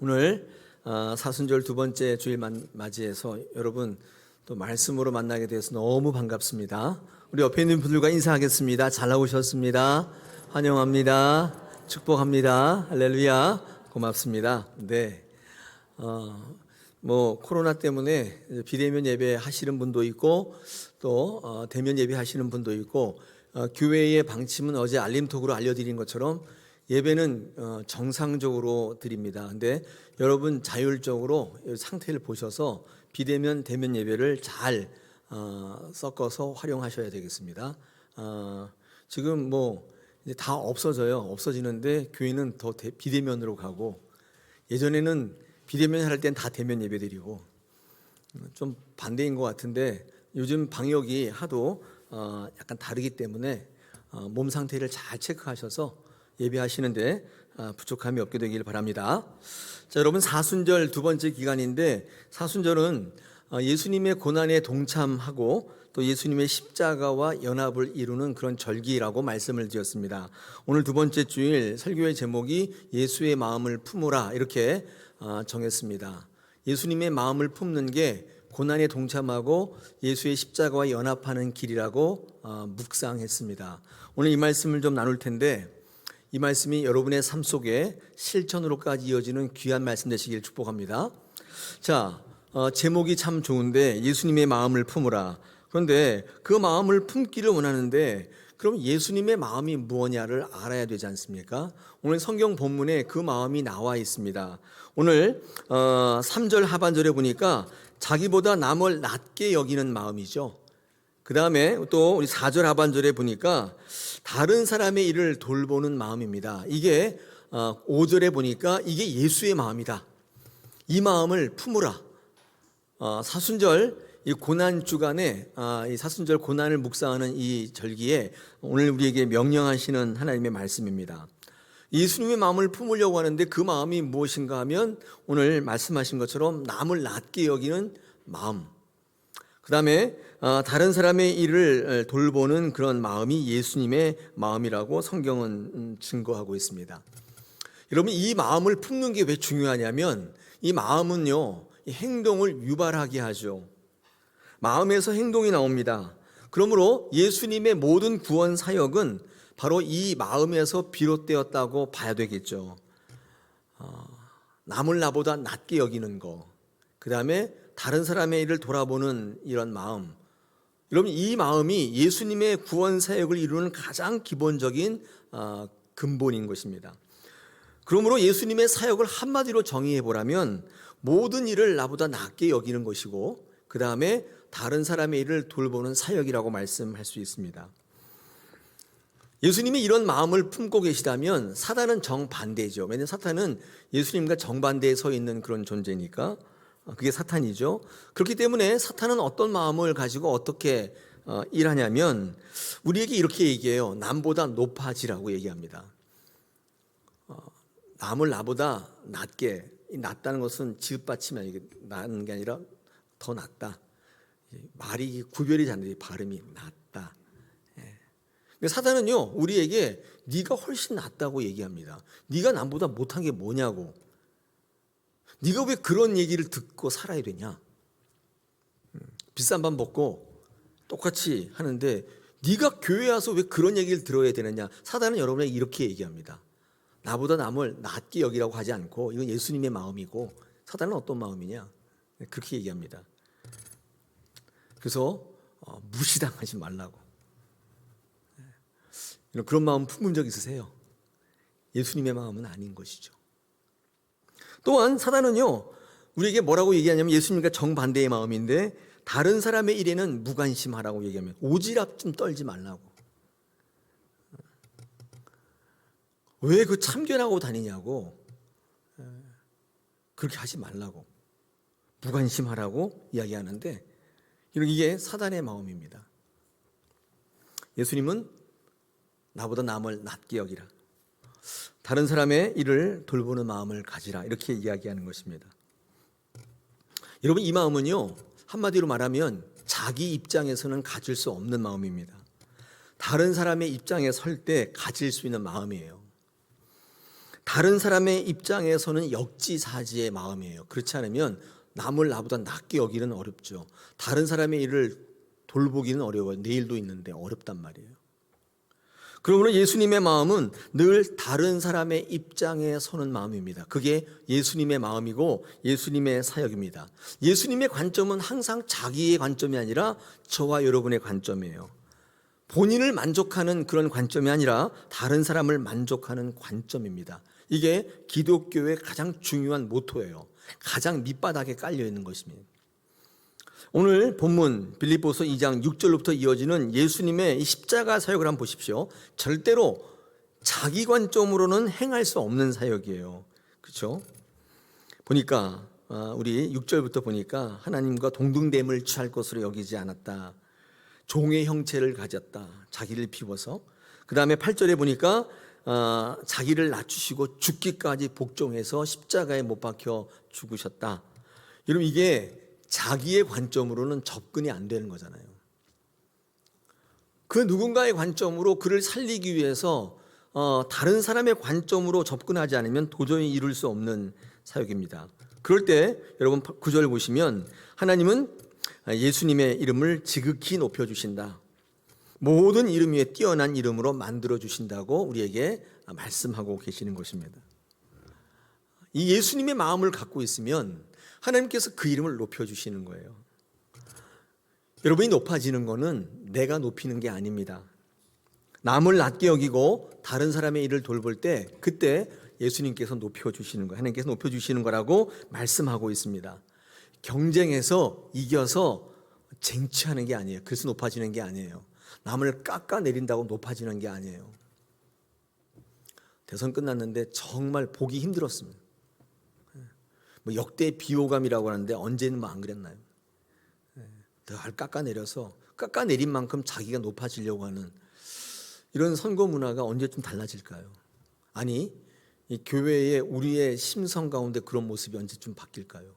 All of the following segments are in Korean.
오늘 사순절 두 번째 주일 맞이해서 여러분 또 말씀으로 만나게 되어서 너무 반갑습니다. 우리 옆에 있는 분들과 인사하겠습니다. 잘 나오셨습니다. 환영합니다. 축복합니다. 할렐루야. 고맙습니다. 네. 코로나 때문에 비대면 예배 하시는 분도 있고 또 대면 예배 하시는 분도 있고 교회의 방침은 어제 알림톡으로 알려드린 것처럼 예배는 정상적으로 드립니다. 근데 여러분 자율적으로 상태를 보셔서 비대면 대면 예배를 잘 섞어서 활용하셔야 되겠습니다. 지금 이제 다 없어져요. 없어지는데 교회는 더 비대면으로 가고, 예전에는 비대면 할 땐 다 대면 예배 드리고, 좀 반대인 것 같은데 요즘 방역이 하도 약간 다르기 때문에 몸 상태를 잘 체크하셔서 예배하시는데 부족함이 없게 되길 바랍니다. 자, 여러분, 사순절 두 번째 기간인데, 사순절은 예수님의 고난에 동참하고 또 예수님의 십자가와 연합을 이루는 그런 절기라고 말씀을 드렸습니다. 오늘 두 번째 주일 설교의 제목이 예수의 마음을 품으라 이렇게 정했습니다. 예수님의 마음을 품는 게 고난에 동참하고 예수의 십자가와 연합하는 길이라고 묵상했습니다. 오늘 이 말씀을 좀 나눌 텐데, 이 말씀이 여러분의 삶 속에 실천으로까지 이어지는 귀한 말씀 되시길 축복합니다. 자, 제목이 참 좋은데 예수님의 마음을 품으라. 그런데 그 마음을 품기를 원하는데 그럼 예수님의 마음이 무엇냐를 알아야 되지 않습니까? 오늘 성경 본문에 그 마음이 나와 있습니다. 오늘 3절 하반절에 보니까 자기보다 남을 낮게 여기는 마음이죠. 그 다음에 또 우리 4절 하반절에 보니까 다른 사람의 일을 돌보는 마음입니다. 이게 5절에 보니까 이게 예수의 마음이다. 이 마음을 품으라. 사순절 이 고난 주간에 이 사순절 고난을 묵상하는 이 절기에 오늘 우리에게 명령하시는 하나님의 말씀입니다. 예수님의 마음을 품으려고 하는데 그 마음이 무엇인가 하면 오늘 말씀하신 것처럼 남을 낮게 여기는 마음, 그 다음에 다른 사람의 일을 돌보는 그런 마음이 예수님의 마음이라고 성경은 증거하고 있습니다. 여러분, 이 마음을 품는 게 왜 중요하냐면 이 마음은요, 행동을 유발하게 하죠. 마음에서 행동이 나옵니다. 그러므로 예수님의 모든 구원 사역은 바로 이 마음에서 비롯되었다고 봐야 되겠죠. 남을 나보다 낮게 여기는 거, 그 다음에 다른 사람의 일을 돌아보는 이런 마음, 여러분, 이 마음이 예수님의 구원 사역을 이루는 가장 기본적인 근본인 것입니다. 그러므로 예수님의 사역을 한마디로 정의해 보라면 모든 일을 나보다 낮게 여기는 것이고, 그 다음에 다른 사람의 일을 돌보는 사역이라고 말씀할 수 있습니다. 예수님이 이런 마음을 품고 계시다면 사단은 정반대죠. 왜냐하면 사탄은 예수님과 정반대에 서 있는 그런 존재니까. 그게 사탄이죠. 그렇기 때문에 사탄은 어떤 마음을 가지고 어떻게 일하냐면 우리에게 이렇게 얘기해요. 남보다 높아지라고 얘기합니다. 남을 나보다 낮게, 낮다는 것은 지읒받치면 이게 낮은 게 아니라 더 낮다. 말이 구별이 잘 안 돼. 발음이 낮다. 사단은요, 우리에게 네가 훨씬 낫다고 얘기합니다. 네가 남보다 못한 게 뭐냐고. 네가 왜 그런 얘기를 듣고 살아야 되냐? 비싼 밥 먹고 똑같이 하는데 네가 교회 와서 왜 그런 얘기를 들어야 되느냐? 사단은 여러분에게 이렇게 얘기합니다. 나보다 남을 낮게 여기라고 하지 않고 이건 예수님의 마음이고, 사단은 어떤 마음이냐? 그렇게 얘기합니다. 그래서 무시당하지 말라고. 그런 마음 품은 적 있으세요? 예수님의 마음은 아닌 것이죠. 또한 사단은요, 우리에게 뭐라고 얘기하냐면 예수님과 정반대의 마음인데 다른 사람의 일에는 무관심하라고 얘기하면 오지랖 좀 떨지 말라고. 왜 그 참견하고 다니냐고. 그렇게 하지 말라고. 무관심하라고 이야기하는데 이게 사단의 마음입니다. 예수님은 나보다 남을 낮게 여기라. 다른 사람의 일을 돌보는 마음을 가지라. 이렇게 이야기하는 것입니다. 여러분, 이 마음은요, 한마디로 말하면 자기 입장에서는 가질 수 없는 마음입니다. 다른 사람의 입장에 설 때 가질 수 있는 마음이에요. 다른 사람의 입장에서는 역지사지의 마음이에요. 그렇지 않으면 남을 나보다 낫게 여기는 어렵죠. 다른 사람의 일을 돌보기는 어려워요. 내일도 있는데 어렵단 말이에요. 그러므로 예수님의 마음은 늘 다른 사람의 입장에 서는 마음입니다. 그게 예수님의 마음이고 예수님의 사역입니다. 예수님의 관점은 항상 자기의 관점이 아니라 저와 여러분의 관점이에요. 본인을 만족하는 그런 관점이 아니라 다른 사람을 만족하는 관점입니다. 이게 기독교의 가장 중요한 모토예요. 가장 밑바닥에 깔려 있는 것입니다. 오늘 본문 빌립보서 2장 6절로부터 이어지는 예수님의 이 십자가 사역을 한번 보십시오. 절대로 자기 관점으로는 행할 수 없는 사역이에요. 그렇죠? 보니까 우리 6절부터 보니까 하나님과 동등됨을 취할 것으로 여기지 않았다. 종의 형체를 가졌다. 자기를 비워서. 그 다음에 8절에 보니까 자기를 낮추시고 죽기까지 복종해서 십자가에 못 박혀 죽으셨다. 여러분 이게 자기의 관점으로는 접근이 안 되는 거잖아요. 그 누군가의 관점으로 그를 살리기 위해서 다른 사람의 관점으로 접근하지 않으면 도저히 이룰 수 없는 사역입니다. 그럴 때 여러분 9절 보시면 하나님은 예수님의 이름을 지극히 높여주신다. 모든 이름 위에 뛰어난 이름으로 만들어주신다고 우리에게 말씀하고 계시는 것입니다. 이 예수님의 마음을 갖고 있으면 하나님께서 그 이름을 높여주시는 거예요. 여러분이 높아지는 것은 내가 높이는 게 아닙니다. 남을 낮게 여기고 다른 사람의 일을 돌볼 때 그때 예수님께서 높여주시는 거예요. 하나님께서 높여주시는 거라고 말씀하고 있습니다. 경쟁에서 이겨서 쟁취하는 게 아니에요. 그래서 높아지는 게 아니에요. 남을 깎아내린다고 높아지는 게 아니에요. 대선 끝났는데 정말 보기 힘들었습니다. 뭐 역대 비호감이라고 하는데 언제는 안 그랬나요? 늘 깎아내려서 깎아내린 만큼 자기가 높아지려고 하는 이런 선거 문화가 언제쯤 달라질까요? 아니 이 교회의 우리의 심성 가운데 그런 모습이 언제쯤 바뀔까요?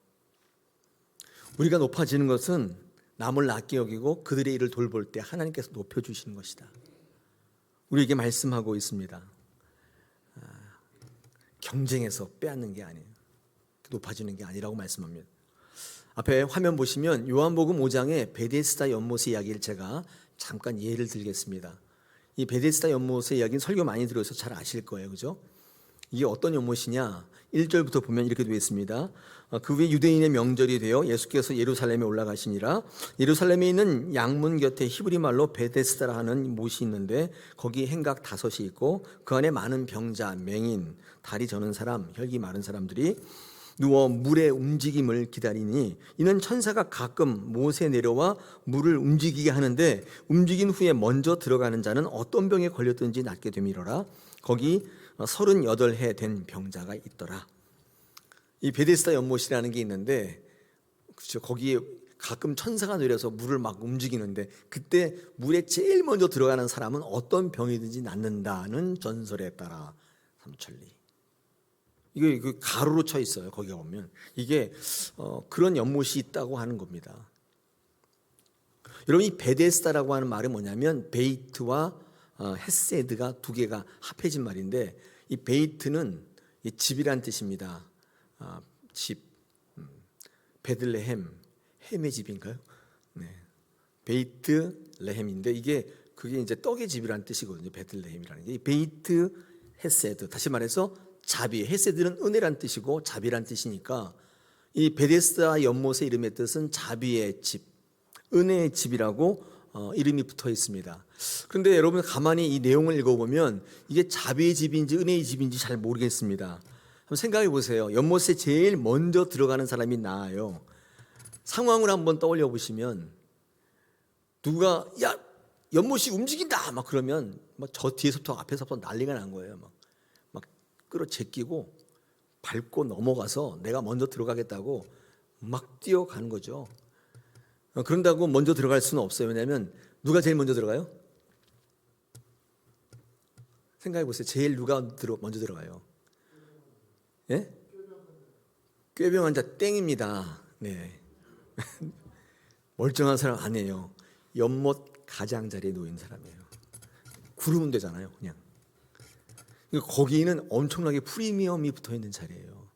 우리가 높아지는 것은 남을 낮게 여기고 그들의 일을 돌볼 때 하나님께서 높여주시는 것이다. 우리에게 말씀하고 있습니다. 경쟁에서 빼앗는 게 아니에요. 높아지는 게 아니라고 말씀합니다. 앞에 화면 보시면 요한복음 5장의 베데스다 연못의 이야기를 제가 잠깐 예를 들겠습니다. 이 베데스다 연못의 이야기는 설교 많이 들어서 잘 아실 거예요. 그죠? 이게 어떤 연못이냐? 1절부터 보면 이렇게 되어 있습니다. 그 후에 유대인의 명절이 되어 예수께서 예루살렘에 올라가시니라. 예루살렘에 있는 양문 곁에 히브리 말로 베데스다라 하는 못이 있는데 거기 행각 5이 있고 그 안에 많은 병자, 맹인, 다리 저는 사람, 혈기 마른 사람들이 누워 물의 움직임을 기다리니 이는 천사가 가끔 못에 내려와 물을 움직이게 하는데 움직인 후에 먼저 들어가는 자는 어떤 병에 걸렸든지 낫게 되미러라. 거기 38해 된 병자가 있더라. 이 베데스다 연못이라는 게 있는데 그렇죠. 거기에 가끔 천사가 내려서 물을 막 움직이는데 그때 물에 제일 먼저 들어가는 사람은 어떤 병이든지 낫는다는 전설에 따라 삼천리. 이게 그 가로로 쳐 있어요. 거기 보면 이게 그런 연못이 있다고 하는 겁니다. 여러분 이 베데스다라고 하는 말은 뭐냐면 베이트와 헤세드가 두 개가 합해진 말인데 이 베이트는 이 집이란 뜻입니다. 집, 베들레헴, 햄의 집인가요? 네, 베이트 레헴인데 그게 이제 떡의 집이란 뜻이거든요. 베들레헴이라는 게 이 베이트 헤세드 다시 말해서 자비, 헤세드는 은혜란 뜻이고 자비란 뜻이니까 이 베데스다 연못의 이름의 뜻은 자비의 집, 은혜의 집이라고 이름이 붙어 있습니다. 그런데 여러분 가만히 이 내용을 읽어보면 이게 자비의 집인지 은혜의 집인지 잘 모르겠습니다. 한번 생각해 보세요. 연못에 제일 먼저 들어가는 사람이 나아요. 상황을 한번 떠올려 보시면 누가 야 연못이 움직인다 막 그러면 막 저 뒤에서부터 앞에서부터 난리가 난 거예요. 막 끌어제끼고 밟고 넘어가서 내가 먼저 들어가겠다고 막 뛰어가는 거죠. 그런다고 먼저 들어갈 수는 없어요. 왜냐하면 누가 제일 먼저 들어가요? 생각해 보세요. 제일 누가 먼저 들어가요? 예? 꾀병 환자 땡입니다. 네. 멀쩡한 사람 아니에요. 연못 가장자리에 놓인 사람이에요. 구르면 되잖아요. 그냥 거기는 엄청나게 프리미엄이 붙어 있는 자리예요.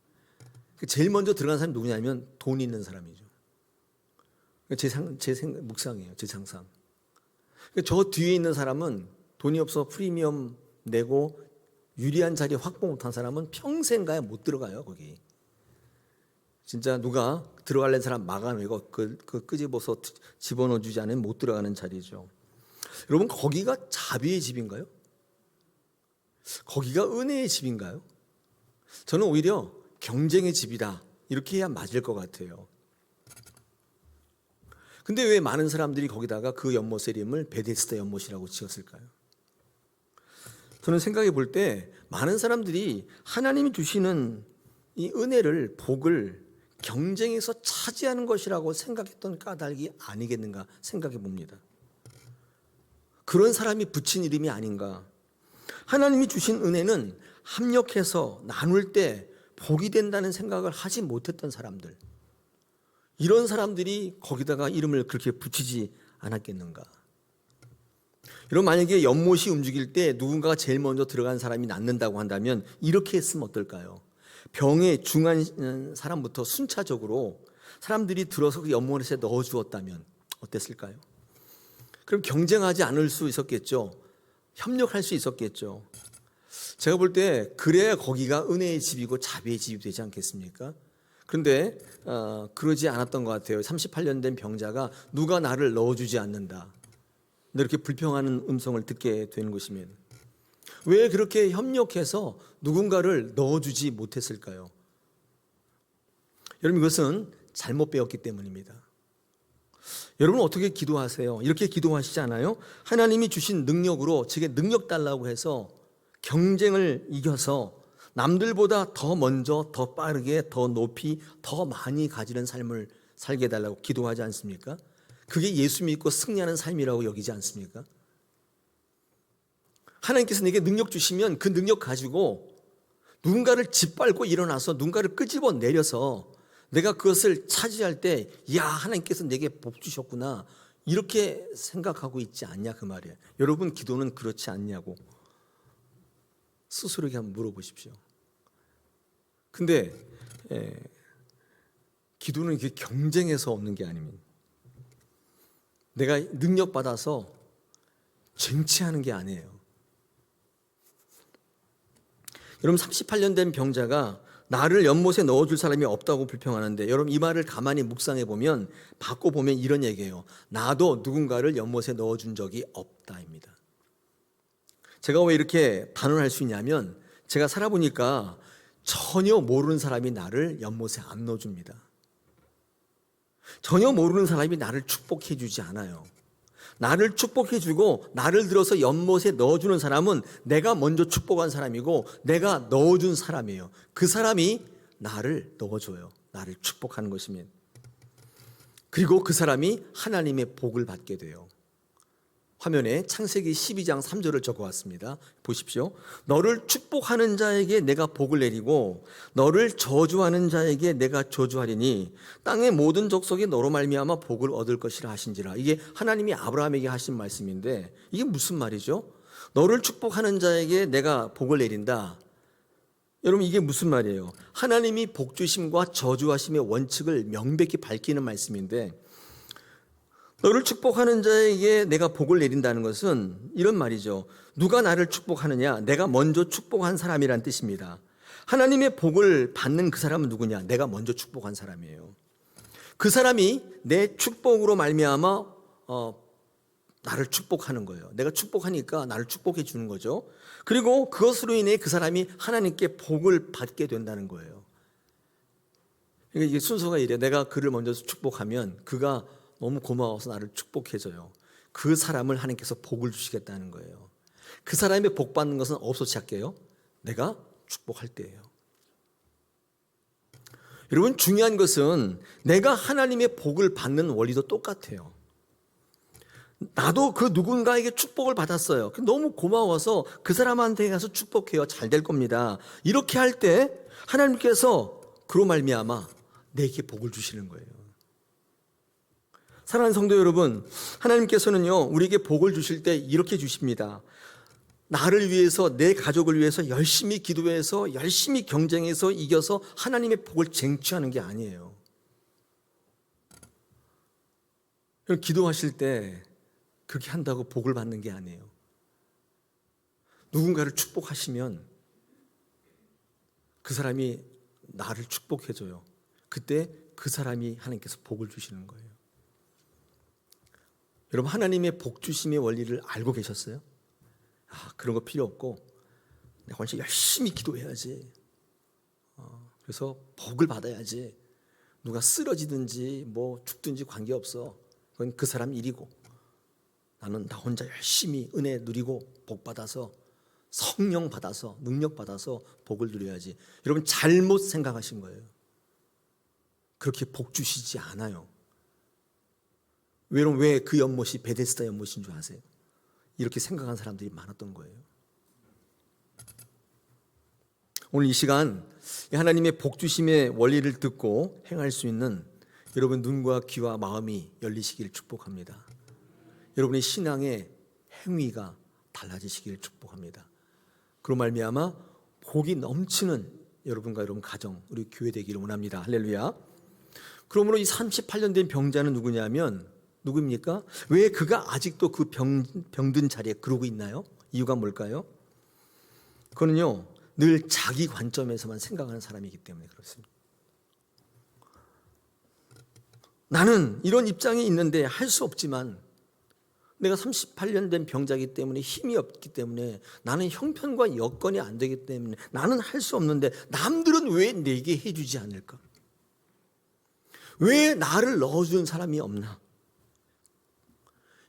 제일 먼저 들어간 사람이 누구냐면 돈 있는 사람이죠. 제 묵상이에요. 제 상상. 저 뒤에 있는 사람은 돈이 없어 프리미엄 내고 유리한 자리 확보 못한 사람은 평생 가야 못 들어가요. 거기 진짜 누가 들어갈래 사람 막아내고 그 끄집어서 집어넣어주지 않으면 못 들어가는 자리죠. 여러분, 거기가 자비의 집인가요? 거기가 은혜의 집인가요? 저는 오히려 경쟁의 집이다, 이렇게 해야 맞을 것 같아요. 근데 왜 많은 사람들이 거기다가 그 연못의 이름을 베데스다 연못이라고 지었을까요? 저는 생각해 볼 때 많은 사람들이 하나님이 주시는 이 은혜를, 복을 경쟁에서 차지하는 것이라고 생각했던 까닭이 아니겠는가 생각해 봅니다. 그런 사람이 붙인 이름이 아닌가. 하나님이 주신 은혜는 합력해서 나눌 때 복이 된다는 생각을 하지 못했던 사람들, 이런 사람들이 거기다가 이름을 그렇게 붙이지 않았겠는가. 여러분, 만약에 연못이 움직일 때 누군가가 제일 먼저 들어간 사람이 낫는다고 한다면 이렇게 했으면 어떨까요? 병에 중한 사람부터 순차적으로 사람들이 들어서 그 연못에 넣어주었다면 어땠을까요? 그럼 경쟁하지 않을 수 있었겠죠. 협력할 수 있었겠죠. 제가 볼 때 그래야 거기가 은혜의 집이고 자비의 집이 되지 않겠습니까? 그런데 그러지 않았던 것 같아요. 38년 된 병자가 누가 나를 넣어주지 않는다, 이렇게 불평하는 음성을 듣게 되는 것이면 왜 그렇게 협력해서 누군가를 넣어주지 못했을까요? 여러분, 이것은 잘못 배웠기 때문입니다. 여러분, 어떻게 기도하세요? 이렇게 기도하시지 않아요? 하나님이 주신 능력으로 제게 능력 달라고 해서 경쟁을 이겨서 남들보다 더 먼저, 더 빠르게, 더 높이, 더 많이 가지는 삶을 살게 해달라고 기도하지 않습니까? 그게 예수 믿고 승리하는 삶이라고 여기지 않습니까? 하나님께서 내게 능력 주시면 그 능력 가지고 누군가를 짓밟고 일어나서 누군가를 끄집어 내려서 내가 그것을 차지할 때, 야, 하나님께서 내게 복 주셨구나, 이렇게 생각하고 있지 않냐, 그 말이에요. 여러분, 기도는 그렇지 않냐고 스스로에게 한번 물어보십시오. 근데 기도는 이게 경쟁에서 없는 게 아닙니다. 내가 능력 받아서 쟁취하는 게 아니에요. 여러분, 38년 된 병자가 나를 연못에 넣어줄 사람이 없다고 불평하는데, 여러분, 이 말을 가만히 묵상해 보면, 바꿔보면 이런 얘기예요. 나도 누군가를 연못에 넣어준 적이 없다입니다. 제가 왜 이렇게 단언할 수 있냐면, 제가 살아보니까 전혀 모르는 사람이 나를 연못에 안 넣어줍니다. 전혀 모르는 사람이 나를 축복해 주지 않아요. 나를 축복해 주고 나를 들어서 연못에 넣어주는 사람은 내가 먼저 축복한 사람이고 내가 넣어준 사람이에요. 그 사람이 나를 넣어줘요. 나를 축복하는 것이면. 그리고 그 사람이 하나님의 복을 받게 돼요. 화면에 창세기 12장 3절을 적어왔습니다. 보십시오. 너를 축복하는 자에게 내가 복을 내리고 너를 저주하는 자에게 내가 저주하리니 땅의 모든 족속이 너로 말미암아 복을 얻을 것이라 하신지라. 이게 하나님이 아브라함에게 하신 말씀인데, 이게 무슨 말이죠? 너를 축복하는 자에게 내가 복을 내린다. 여러분, 이게 무슨 말이에요? 하나님이 복 주심과 저주하심의 원칙을 명백히 밝히는 말씀인데, 너를 축복하는 자에게 내가 복을 내린다는 것은 이런 말이죠. 누가 나를 축복하느냐? 내가 먼저 축복한 사람이란 뜻입니다. 하나님의 복을 받는 그 사람은 누구냐? 내가 먼저 축복한 사람이에요. 그 사람이 내 축복으로 말미암아 나를 축복하는 거예요. 내가 축복하니까 나를 축복해 주는 거죠. 그리고 그것으로 인해 그 사람이 하나님께 복을 받게 된다는 거예요. 그러니까 이게 순서가 이래요. 내가 그를 먼저 축복하면 그가 너무 고마워서 나를 축복해줘요. 그 사람을 하나님께서 복을 주시겠다는 거예요. 그 사람의 복 받는 것은 없어지 할게요. 내가 축복할 때예요. 여러분, 중요한 것은 내가 하나님의 복을 받는 원리도 똑같아요. 나도 그 누군가에게 축복을 받았어요. 너무 고마워서 그 사람한테 가서 축복해요. 잘 될 겁니다. 이렇게 할 때 하나님께서 그로 말미암아 내게 복을 주시는 거예요. 사랑하는 성도 여러분, 하나님께서는요, 우리에게 복을 주실 때 이렇게 주십니다. 나를 위해서, 내 가족을 위해서 열심히 기도해서 열심히 경쟁해서 이겨서 하나님의 복을 쟁취하는 게 아니에요. 기도하실 때 그렇게 한다고 복을 받는 게 아니에요. 누군가를 축복하시면 그 사람이 나를 축복해줘요. 그때 그 사람이 하나님께서 복을 주시는 거예요. 여러분, 하나님의 복 주심의 원리를 알고 계셨어요? 그런 거 필요 없고 내가 훨씬 열심히 기도해야지. 그래서 복을 받아야지. 누가 쓰러지든지 뭐 죽든지 관계없어. 그건 그 사람 일이고 나는 나 혼자 열심히 은혜 누리고 복 받아서 성령 받아서 능력 받아서 복을 누려야지. 여러분, 잘못 생각하신 거예요. 그렇게 복 주시지 않아요. 여러분, 왜 그 연못이 베데스다 연못인 줄 아세요? 이렇게 생각한 사람들이 많았던 거예요. 오늘 이 시간 하나님의 복 주심의 원리를 듣고 행할 수 있는 여러분 눈과 귀와 마음이 열리시기를 축복합니다. 여러분의 신앙의 행위가 달라지시기를 축복합니다. 그로 말미암아 복이 넘치는 여러분과 여러분 가정, 우리 교회 되기를 원합니다. 할렐루야. 그러므로 이 38년 된 병자는 누구입니까? 왜 그가 아직도 그 병든 자리에 그러고 있나요? 이유가 뭘까요? 그거는요, 늘 자기 관점에서만 생각하는 사람이기 때문에 그렇습니다. 나는 이런 입장에 있는데 할 수 없지만, 내가 38년 된 병자이기 때문에 힘이 없기 때문에, 나는 형편과 여건이 안 되기 때문에 나는 할 수 없는데 남들은 왜 내게 해주지 않을까? 왜 나를 넣어주는 사람이 없나?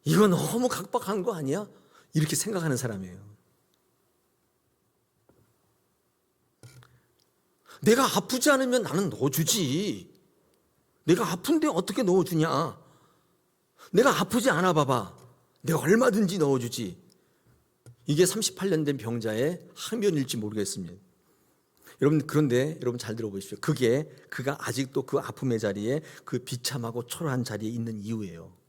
이거 너무 각박한 거 아니야? 이렇게 생각하는 사람이에요. 내가 아프지 않으면 나는 넣어주지. 내가 아픈데 어떻게 넣어주냐? 내가 아프지 않아 봐봐. 내가 얼마든지 넣어주지. 이게 38년 된 병자의 항변일지 모르겠습니다. 여러분, 그런데 여러분 잘 들어보십시오. 그가 아직도 그 아픔의 자리에, 그 비참하고 초라한 자리에 있는 이유예요.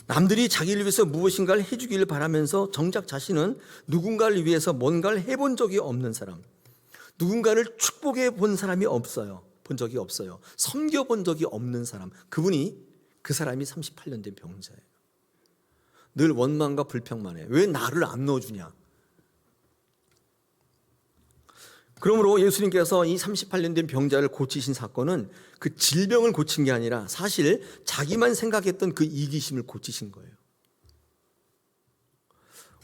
남들이 자기를 위해서 무엇인가를 해주기를 바라면서 정작 자신은 누군가를 위해서 뭔가를 해본 적이 없는 사람, 누군가를 축복해 본 사람이 없어요. 본 적이 없어요. 섬겨본 적이 없는 사람, 그 사람이 38년 된 병자예요. 늘 원망과 불평만 해. 왜 나를 안 넣어주냐? 그러므로 예수님께서 이 38년 된 병자를 고치신 사건은 그 질병을 고친 게 아니라 사실 자기만 생각했던 그 이기심을 고치신 거예요.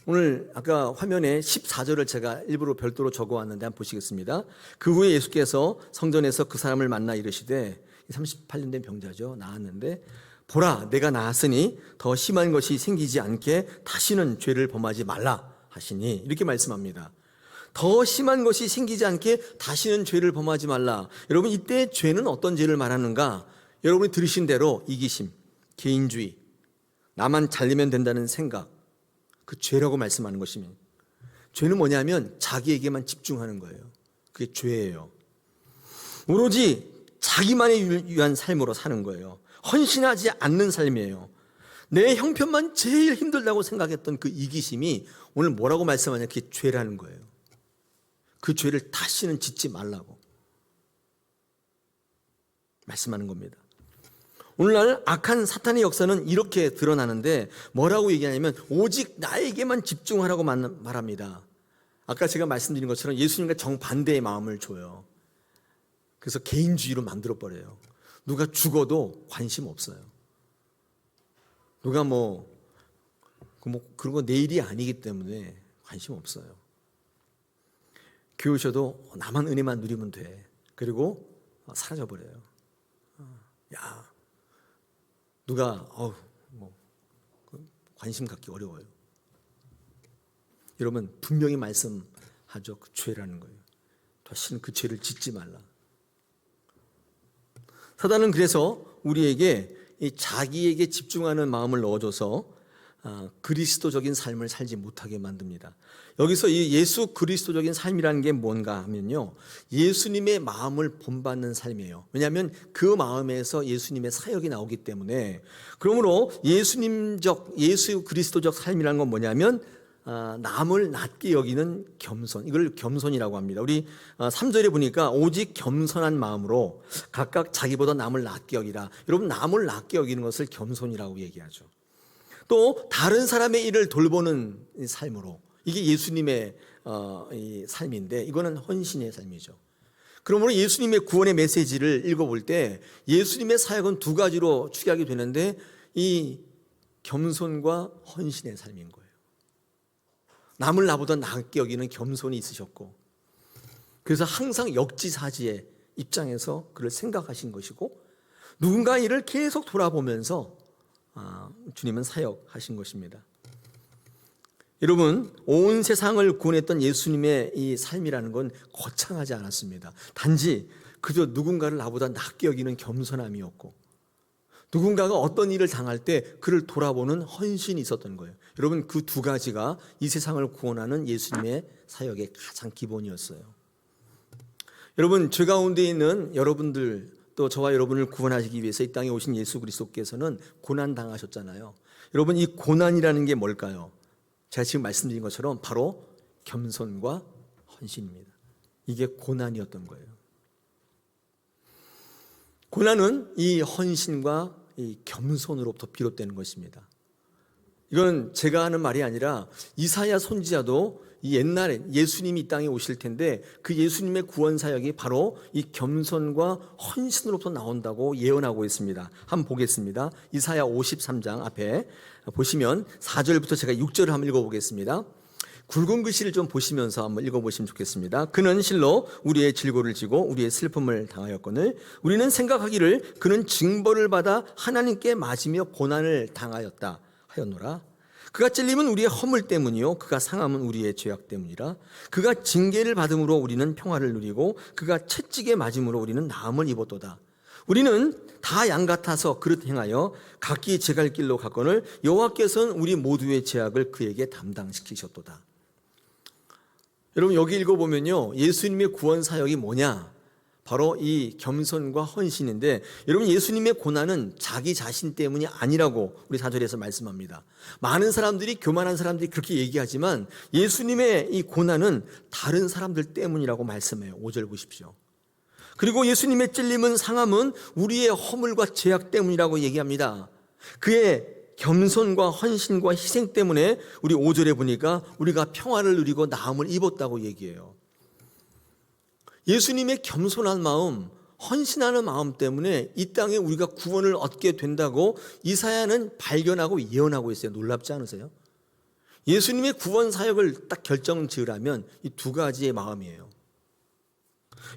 오늘 아까 화면에 14절을 제가 일부러 별도로 적어왔는데 한번 보시겠습니다. 그 후에 예수께서 성전에서 그 사람을 만나 이르시되, 38년 된 병자죠. 나았는데, 보라, 내가 나았으니 더 심한 것이 생기지 않게 다시는 죄를 범하지 말라 하시니, 이렇게 말씀합니다. 더 심한 것이 생기지 않게 다시는 죄를 범하지 말라. 여러분, 이때 죄는 어떤 죄를 말하는가? 여러분이 들으신 대로 이기심, 개인주의, 나만 잘되면 된다는 생각, 그 죄라고 말씀하는 것입니다. 죄는 뭐냐면 자기에게만 집중하는 거예요. 그게 죄예요. 오로지 자기만을 위한 삶으로 사는 거예요. 헌신하지 않는 삶이에요. 내 형편만 제일 힘들다고 생각했던 그 이기심이 오늘 뭐라고 말씀하냐? 그게 죄라는 거예요. 그 죄를 다시는 짓지 말라고 말씀하는 겁니다. 오늘날 악한 사탄의 역사는 이렇게 드러나는데 뭐라고 얘기하냐면 오직 나에게만 집중하라고 말합니다. 아까 제가 말씀드린 것처럼 예수님과 정반대의 마음을 줘요. 그래서 개인주의로 만들어버려요. 누가 죽어도 관심 없어요. 누가 그런 거 내 일이 아니기 때문에 관심 없어요. 교회 오셔도 나만 은혜만 누리면 돼. 그리고 사라져버려요. 야, 누가 관심 갖기 어려워요. 여러분, 분명히 말씀하죠. 그 죄라는 거예요. 다시는 그 죄를 짓지 말라. 사단은 그래서 우리에게 이 자기에게 집중하는 마음을 넣어줘서 그리스도적인 삶을 살지 못하게 만듭니다. 여기서 이 예수 그리스도적인 삶이라는 게 뭔가 하면요, 예수님의 마음을 본받는 삶이에요. 왜냐하면 그 마음에서 예수님의 사역이 나오기 때문에. 그러므로 예수 그리스도적 삶이라는 건 뭐냐면 남을 낮게 여기는 겸손, 이걸 겸손이라고 합니다. 우리 3절에 보니까 오직 겸손한 마음으로 각각 자기보다 남을 낮게 여기라. 여러분, 남을 낮게 여기는 것을 겸손이라고 얘기하죠. 또 다른 사람의 일을 돌보는 삶으로, 이게 예수님의 이 삶인데, 이거는 헌신의 삶이죠. 그러므로 예수님의 구원의 메시지를 읽어볼 때 예수님의 사역은 두 가지로 추격이 되는데, 이 겸손과 헌신의 삶인 거예요. 남을 나보다 낮게 여기는 겸손이 있으셨고, 그래서 항상 역지사지의 입장에서 그를 생각하신 것이고, 누군가 일을 계속 돌아보면서 주님은 사역하신 것입니다. 여러분, 온 세상을 구원했던 예수님의 이 삶이라는 건 거창하지 않았습니다. 단지 그저 누군가를 나보다 낮게 여기는 겸손함이었고, 누군가가 어떤 일을 당할 때 그를 돌아보는 헌신이 있었던 거예요. 여러분, 그 두 가지가 이 세상을 구원하는 예수님의 사역의 가장 기본이었어요. 여러분, 죄 가운데 있는 여러분들, 또 저와 여러분을 구원하시기 위해서 이 땅에 오신 예수 그리스도께서는 고난 당하셨잖아요. 여러분, 이 고난이라는 게 뭘까요? 제가 지금 말씀드린 것처럼 바로 겸손과 헌신입니다. 이게 고난이었던 거예요. 고난은 이 헌신과 이 겸손으로부터 비롯되는 것입니다. 이건 제가 하는 말이 아니라 이사야 선지자도 이 옛날에 예수님이 이 땅에 오실 텐데 그 예수님의 구원 사역이 바로 이 겸손과 헌신으로부터 나온다고 예언하고 있습니다. 한번 보겠습니다. 이사야 53장 앞에 보시면 4절부터 제가 6절을 한번 읽어보겠습니다. 굵은 글씨를 좀 보시면서 한번 읽어보시면 좋겠습니다. 그는 실로 우리의 질고를 지고 우리의 슬픔을 당하였거늘 우리는 생각하기를 그는 징벌을 받아 하나님께 맞으며 고난을 당하였다 하였노라. 그가 찔림은 우리의 허물 때문이요 그가 상함은 우리의 죄악 때문이라. 그가 징계를 받음으로 우리는 평화를 누리고 그가 채찍에 맞음으로 우리는 나음을 입었도다. 우리는 다 양 같아서 그릇 행하여 각기 제갈 길로 갔거늘 여호와께서는 우리 모두의 죄악을 그에게 담당시키셨도다. 여러분, 여기 읽어보면요, 예수님의 구원 사역이 뭐냐? 바로 이 겸손과 헌신인데, 여러분, 예수님의 고난은 자기 자신 때문이 아니라고 우리 4절에서 말씀합니다. 많은 사람들이, 교만한 사람들이 그렇게 얘기하지만 예수님의 이 고난은 다른 사람들 때문이라고 말씀해요. 5절 보십시오. 그리고 예수님의 찔림은 상함은 우리의 허물과 죄악 때문이라고 얘기합니다. 그의 겸손과 헌신과 희생 때문에 우리 5절에 보니까 우리가 평화를 누리고 나음을 입었다고 얘기해요. 예수님의 겸손한 마음, 헌신하는 마음 때문에 이 땅에 우리가 구원을 얻게 된다고 이사야는 발견하고 예언하고 있어요. 놀랍지 않으세요? 예수님의 구원 사역을 딱 결정 지으라면 이 두 가지의 마음이에요.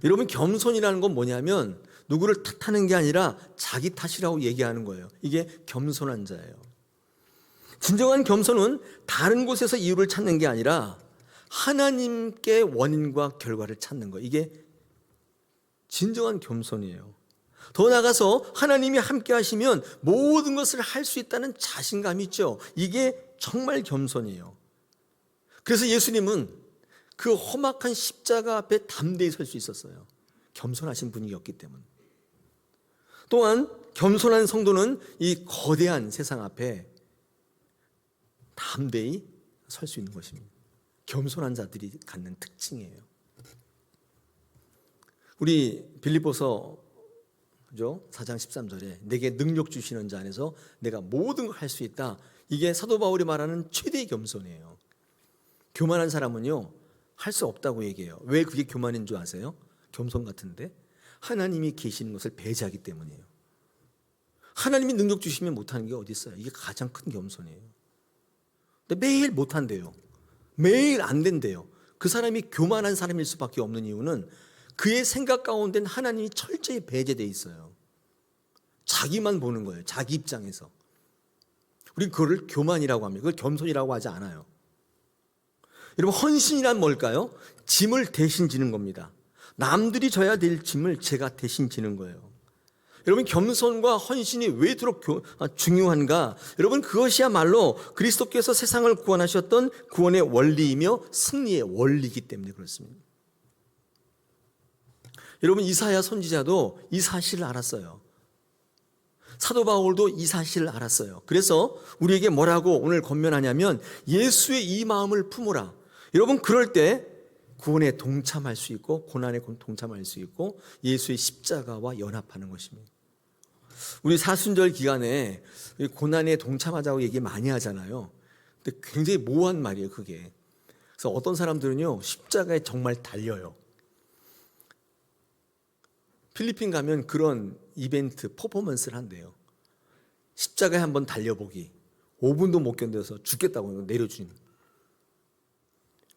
여러분, 겸손이라는 건 뭐냐면 누구를 탓하는 게 아니라 자기 탓이라고 얘기하는 거예요. 이게 겸손한 자예요. 진정한 겸손은 다른 곳에서 이유를 찾는 게 아니라 하나님께 원인과 결과를 찾는 거예요. 이게 진정한 겸손이에요. 더 나아가서 하나님이 함께 하시면 모든 것을 할 수 있다는 자신감이 있죠. 이게 정말 겸손이에요. 그래서 예수님은 그 험악한 십자가 앞에 담대히 설 수 있었어요. 겸손하신 분이었기 때문에. 또한 겸손한 성도는 이 거대한 세상 앞에 담대히 설 수 있는 것입니다. 겸손한 자들이 갖는 특징이에요. 우리 빌립보서 4장 13절에 내게 능력 주시는 자 안에서 내가 모든 걸 할 수 있다. 이게 사도 바울이 말하는 최대의 겸손이에요. 교만한 사람은요, 할 수 없다고 얘기해요. 왜 그게 교만인 줄 아세요? 겸손 같은데 하나님이 계시는 것을 배제하기 때문이에요. 하나님이 능력 주시면 못하는 게 어디 있어요? 이게 가장 큰 겸손이에요. 근데 매일 못한대요. 매일 안 된대요. 그 사람이 교만한 사람일 수밖에 없는 이유는 그의 생각 가운데는 하나님이 철저히 배제되어 있어요. 자기만 보는 거예요. 자기 입장에서. 우리 그거를 교만이라고 합니다. 그걸 겸손이라고 하지 않아요. 여러분, 헌신이란 뭘까요? 짐을 대신 지는 겁니다. 남들이 져야 될 짐을 제가 대신 지는 거예요. 여러분, 겸손과 헌신이 왜 이토록 중요한가? 여러분, 그것이야말로 그리스도께서 세상을 구원하셨던 구원의 원리이며 승리의 원리이기 때문에 그렇습니다. 여러분, 이사야 선지자도 이 사실을 알았어요. 사도 바울도 이 사실을 알았어요. 그래서 우리에게 뭐라고 오늘 권면하냐면 예수의 이 마음을 품으라. 여러분, 그럴 때 구원에 동참할 수 있고 고난에 동참할 수 있고 예수의 십자가와 연합하는 것입니다. 우리 사순절 기간에 고난에 동참하자고 얘기 많이 하잖아요. 근데 굉장히 모호한 말이에요, 그게. 그래서 어떤 사람들은요, 십자가에 정말 달려요. 필리핀 가면 그런 이벤트, 퍼포먼스를 한대요. 십자가에 한번 달려보기. 5분도 못 견뎌서 죽겠다고 내려주는.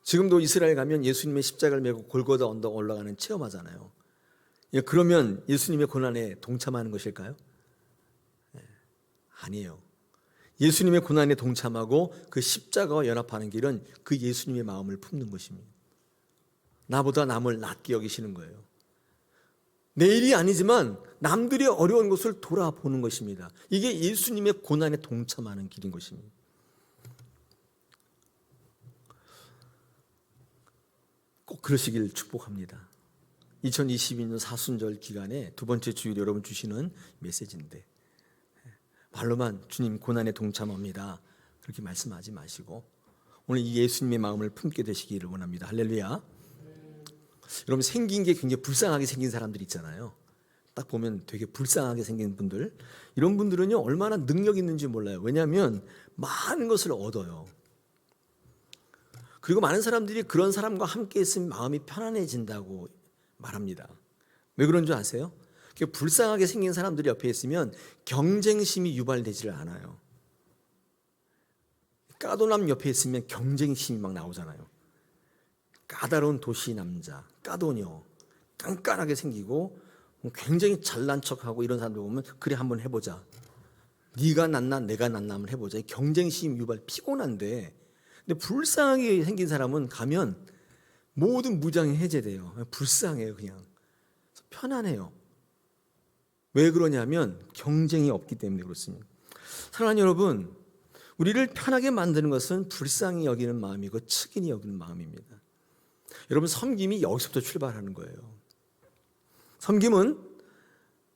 지금도 이스라엘 가면 예수님의 십자가를 메고 골고다 언덕 올라가는 체험하잖아요. 그러면 예수님의 고난에 동참하는 것일까요? 아니에요. 예수님의 고난에 동참하고 그 십자가와 연합하는 길은 그 예수님의 마음을 품는 것입니다. 나보다 남을 낫게 여기시는 거예요. 내 일이 아니지만 남들의 어려운 것을 돌아보는 것입니다. 이게 예수님의 고난에 동참하는 길인 것입니다. 꼭 그러시길 축복합니다. 2022년 사순절 기간에 두 번째 주일 여러분 주시는 메시지인데 말로만 주님 고난에 동참합니다 그렇게 말씀하지 마시고 오늘 이 예수님의 마음을 품게 되시기를 원합니다. 할렐루야. 여러분, 생긴 게 굉장히 불쌍하게 생긴 사람들 있잖아요. 딱 보면 되게 불쌍하게 생긴 분들, 이런 분들은요 얼마나 능력 있는지 몰라요. 왜냐하면 많은 것을 얻어요. 그리고 많은 사람들이 그런 사람과 함께 있으면 마음이 편안해진다고 말합니다. 왜 그런 줄 아세요? 불쌍하게 생긴 사람들이 옆에 있으면 경쟁심이 유발되지를 않아요. 까도남 옆에 있으면 경쟁심이 막 나오잖아요. 까다로운 도시 남자, 까도녀, 깐깐하게 생기고 굉장히 잘난 척하고 이런 사람들 보면 그래 한번 해보자. 네가 낫나 내가 낫나 한번 해보자. 경쟁심 유발 피곤한데, 근데 불쌍하게 생긴 사람은 가면 모든 무장이 해제돼요. 불쌍해요. 그냥 편안해요. 왜 그러냐면 경쟁이 없기 때문에 그렇습니다. 사랑하는 여러분, 우리를 편하게 만드는 것은 불쌍히 여기는 마음이고 측은히 여기는 마음입니다. 여러분, 섬김이 여기서부터 출발하는 거예요. 섬김은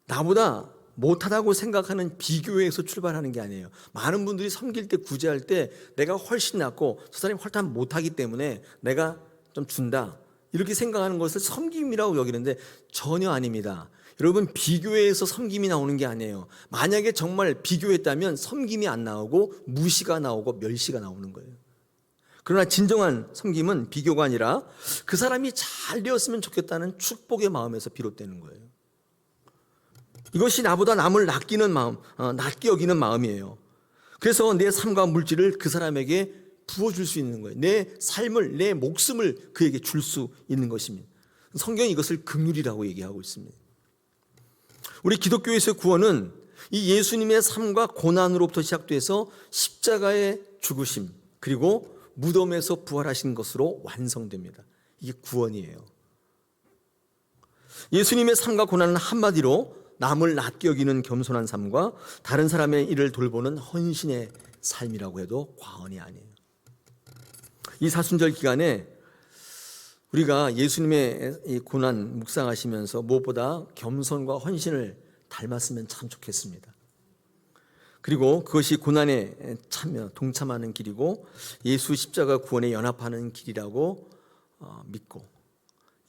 나보다 못하다고 생각하는 비교에서 출발하는 게 아니에요. 많은 분들이 섬길 때 구제할 때 내가 훨씬 낫고 저 사람이 훨씬 못하기 때문에 내가 좀 준다 이렇게 생각하는 것을 섬김이라고 여기는데 전혀 아닙니다. 여러분, 비교에서 섬김이 나오는 게 아니에요. 만약에 정말 비교했다면 섬김이 안 나오고 무시가 나오고 멸시가 나오는 거예요. 그러나 진정한 섬김은 비교가 아니라 그 사람이 잘 되었으면 좋겠다는 축복의 마음에서 비롯되는 거예요. 이것이 나보다 남을 낚이는 마음, 낫게 여기는 마음이에요. 그래서 내 삶과 물질을 그 사람에게 부어줄 수 있는 거예요. 내 삶을, 내 목숨을 그에게 줄 수 있는 것입니다. 성경이 이것을 긍휼이라고 얘기하고 있습니다. 우리 기독교에서의 구원은 이 예수님의 삶과 고난으로부터 시작돼서 십자가의 죽으심 그리고 무덤에서 부활하신 것으로 완성됩니다. 이게 구원이에요. 예수님의 삶과 고난은 한마디로 남을 낫게 여기는 겸손한 삶과 다른 사람의 일을 돌보는 헌신의 삶이라고 해도 과언이 아니에요. 이 사순절 기간에 우리가 예수님의 이 고난 묵상하시면서 무엇보다 겸손과 헌신을 닮았으면 참 좋겠습니다. 그리고 그것이 고난에 참여, 동참하는 길이고 예수 십자가 구원에 연합하는 길이라고 믿고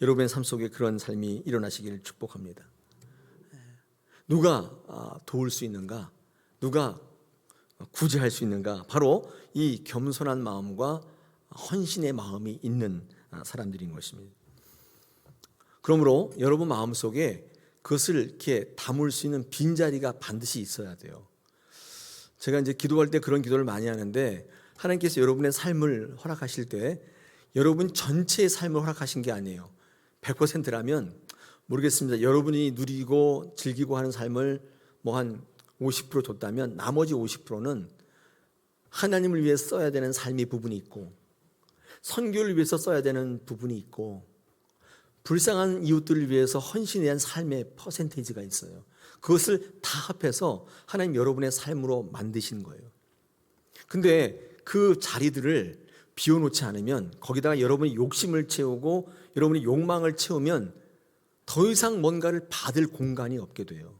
여러분의 삶 속에 그런 삶이 일어나시기를 축복합니다. 누가 도울 수 있는가? 누가 구제할 수 있는가? 바로 이 겸손한 마음과 헌신의 마음이 있는 사람들인 것입니다. 그러므로 여러분 마음속에 그것을 이렇게 담을 수 있는 빈자리가 반드시 있어야 돼요. 제가 이제 기도할 때 그런 기도를 많이 하는데 하나님께서 여러분의 삶을 허락하실 때 여러분 전체의 삶을 허락하신 게 아니에요. 100%라면 모르겠습니다. 여러분이 누리고 즐기고 하는 삶을 뭐 한 50% 줬다면 나머지 50%는 하나님을 위해 써야 되는 삶의 부분이 있고 선교를 위해서 써야 되는 부분이 있고 불쌍한 이웃들을 위해서 헌신에 대한 삶의 퍼센테이지가 있어요. 그것을 다 합해서 하나님 여러분의 삶으로 만드신 거예요. 근데 그 자리들을 비워놓지 않으면, 거기다가 여러분이 욕심을 채우고 여러분이 욕망을 채우면 더 이상 뭔가를 받을 공간이 없게 돼요.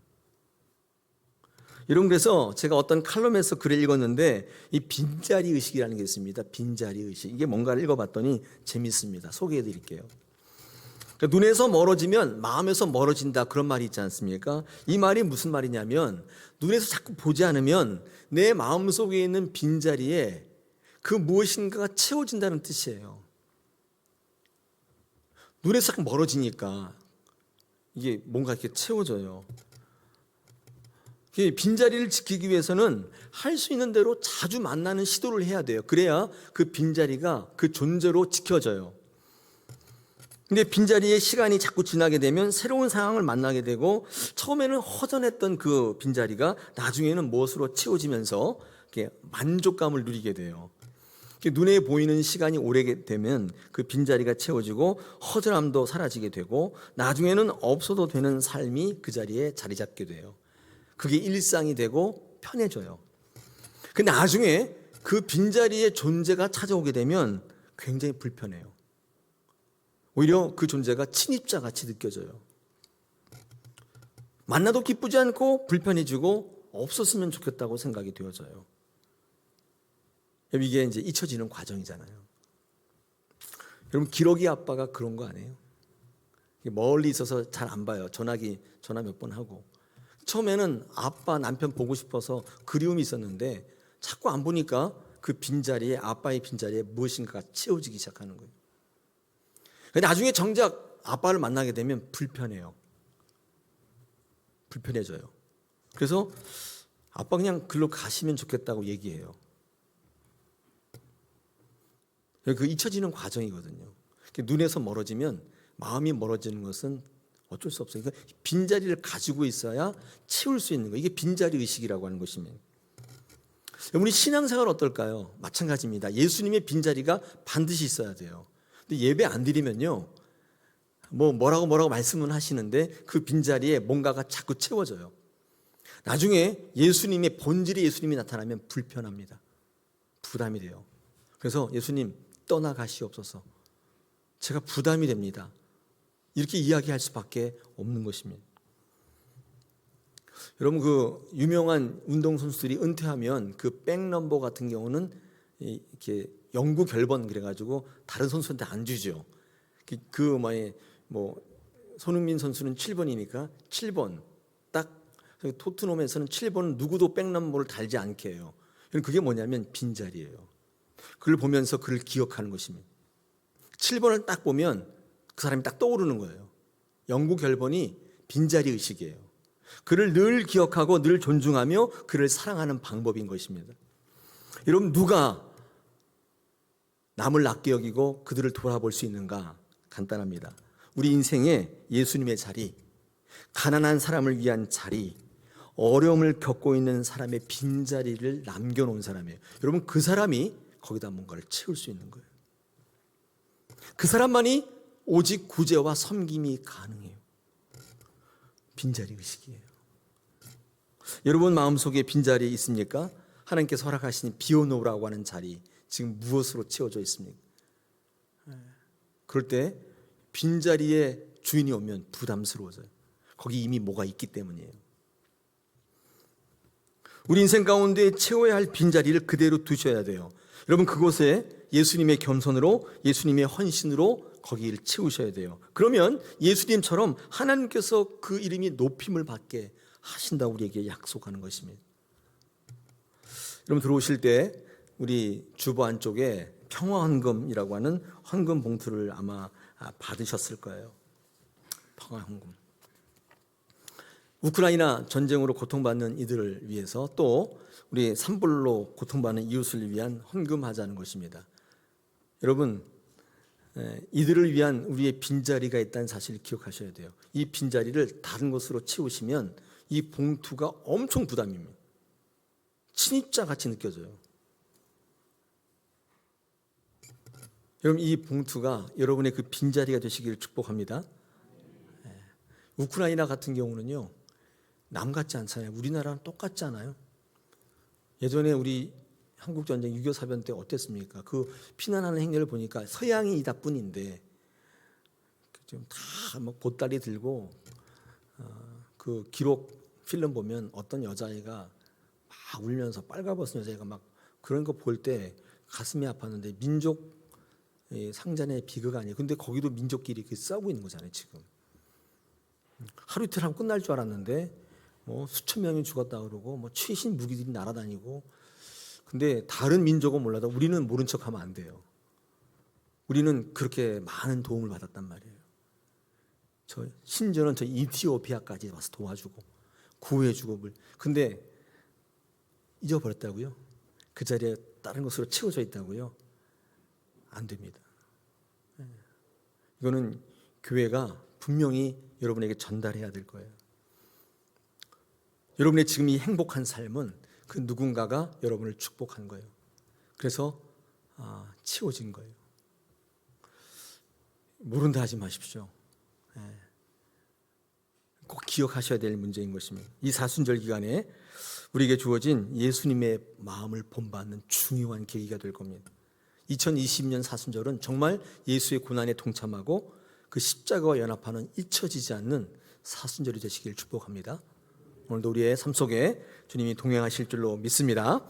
여러분, 그래서 제가 어떤 칼럼에서 글을 읽었는데 이 빈자리 의식이라는 게 있습니다. 빈자리 의식. 이게 뭔가를 읽어봤더니 재밌습니다. 소개해 드릴게요. 그러니까 눈에서 멀어지면 마음에서 멀어진다, 그런 말이 있지 않습니까? 이 말이 무슨 말이냐면, 눈에서 자꾸 보지 않으면 내 마음속에 있는 빈자리에 그 무엇인가가 채워진다는 뜻이에요. 눈에서 자꾸 멀어지니까 이게 뭔가 이렇게 채워져요. 빈자리를 지키기 위해서는 할 수 있는 대로 자주 만나는 시도를 해야 돼요. 그래야 그 빈자리가 그 존재로 지켜져요. 근데 빈자리에 시간이 자꾸 지나게 되면 새로운 상황을 만나게 되고, 처음에는 허전했던 그 빈자리가 나중에는 무엇으로 채워지면서 이렇게 만족감을 누리게 돼요. 눈에 보이는 시간이 오래 되면 그 빈자리가 채워지고 허전함도 사라지게 되고, 나중에는 없어도 되는 삶이 그 자리에 자리 잡게 돼요. 그게 일상이 되고 편해져요. 근데 나중에 그 빈자리의 존재가 찾아오게 되면 굉장히 불편해요. 오히려 그 존재가 침입자 같이 느껴져요. 만나도 기쁘지 않고 불편해지고 없었으면 좋겠다고 생각이 되어져요. 이게 이제 잊혀지는 과정이잖아요. 여러분, 기러기 아빠가 그런 거 아니에요? 멀리 있어서 잘 안 봐요. 전화 몇 번 하고. 처음에는 아빠, 남편 보고 싶어서 그리움이 있었는데 자꾸 안 보니까 그 빈자리에, 아빠의 빈자리에 무엇인가가 채워지기 시작하는 거예요. 나중에 정작 아빠를 만나게 되면 불편해요. 불편해져요. 그래서 아빠 그냥 글로 가시면 좋겠다고 얘기해요. 그 잊혀지는 과정이거든요. 눈에서 멀어지면 마음이 멀어지는 것은 어쩔 수 없어요. 그러니까 빈자리를 가지고 있어야 채울 수 있는 거예요. 이게 빈자리 의식이라고 하는 것입니다. 우리 신앙생활 어떨까요? 마찬가지입니다. 예수님의 빈자리가 반드시 있어야 돼요. 근데 예배 안 드리면요, 뭐라고 말씀은 하시는데 그 빈자리에 뭔가가 자꾸 채워져요. 나중에 예수님의 본질의 예수님이 나타나면 불편합니다. 부담이 돼요. 그래서 예수님 떠나가시옵소서, 제가 부담이 됩니다, 이렇게 이야기할 수밖에 없는 것입니다. 여러분, 그 유명한 운동선수들이 은퇴하면 그 백넘버 같은 경우는 이렇게 영구 결번 그래가지고 다른 선수한테 안 주죠. 손흥민 선수는 7번이니까 7번 딱, 토트넘에서는 7번은 누구도 백넘버를 달지 않게 해요. 그게 뭐냐면 빈자리예요. 그걸 보면서 그를 기억하는 것입니다. 7번을 딱 보면 그 사람이 딱 떠오르는 거예요. 영구 결번이 빈자리 의식이에요. 그를 늘 기억하고 늘 존중하며 그를 사랑하는 방법인 것입니다. 여러분, 누가 남을 아껴 여기고 그들을 돌아볼 수 있는가? 간단합니다. 우리 인생에 예수님의 자리, 가난한 사람을 위한 자리, 어려움을 겪고 있는 사람의 빈자리를 남겨놓은 사람이에요. 여러분, 그 사람이 거기다 뭔가를 채울 수 있는 거예요. 그 사람만이 오직 구제와 섬김이 가능해요. 빈자리 의식이에요. 여러분 마음속에 빈자리 있습니까? 하나님께서 허락하신 비워놓으라고 하는 자리, 지금 무엇으로 채워져 있습니까? 그럴 때 빈자리에 주인이 오면 부담스러워져요. 거기 이미 뭐가 있기 때문이에요. 우리 인생 가운데 채워야 할 빈자리를 그대로 두셔야 돼요. 여러분, 그곳에 예수님의 겸손으로, 예수님의 헌신으로 거기를 채우셔야 돼요. 그러면 예수님처럼 하나님께서 그 이름이 높임을 받게 하신다고 우리에게 약속하는 것입니다. 여러분, 들어오실 때 우리 주보 안쪽에 평화헌금이라고 하는 헌금 봉투를 아마 받으셨을 거예요. 평화헌금. 우크라이나 전쟁으로 고통받는 이들을 위해서, 또 우리 산불로 고통받는 이웃을 위한 헌금하자는 것입니다. 여러분, 이들을 위한 우리의 빈자리가 있다는 사실을 기억하셔야 돼요. 이 빈자리를 다른 것으로 채우시면 이 봉투가 엄청 부담입니다. 침입자 같이 느껴져요. 여러분, 이 봉투가 여러분의 그 빈자리가 되시기를 축복합니다. 우크라이나 같은 경우는요, 남 같지 않잖아요. 우리나라랑 똑같지 않아요? 예전에 우리 한국 전쟁 6.25 사변 때 어땠습니까? 그 피난하는 행렬을 보니까 서양이 이다뿐인데 지금 다막 보따리 들고 그 기록 필름 보면 어떤 여자애가 막 울면서 빨가벗은 여자애가 막 그런 거 볼 때 가슴이 아팠는데 민족 상잔의 비극 아니에요. 근데 거기도 민족끼리 이렇게 싸우고 있는 거잖아요. 지금 하루 이틀 하면 끝날 줄 알았는데 뭐 수천 명이 죽었다 그러고 뭐 최신 무기들이 날아다니고. 근데 다른 민족은 몰라도 우리는 모른 척하면 안 돼요. 우리는 그렇게 많은 도움을 받았단 말이에요. 심지어는 저 이티오피아까지 와서 도와주고 구해주고. 근데 잊어버렸다고요? 그 자리에 다른 것으로 채워져 있다고요? 안 됩니다. 이거는 교회가 분명히 여러분에게 전달해야 될 거예요. 여러분의 지금 이 행복한 삶은 그 누군가가 여러분을 축복한 거예요. 그래서 채워진 거예요. 모른다 하지 마십시오. 꼭 기억하셔야 될 문제인 것입니다. 이 사순절 기간에 우리에게 주어진 예수님의 마음을 본받는 중요한 계기가 될 겁니다. 2020년 사순절은 정말 예수의 고난에 동참하고 그 십자가와 연합하는 잊혀지지 않는 사순절이 되시길 축복합니다. 오늘도 우리의 삶 속에 주님이 동행하실 줄로 믿습니다.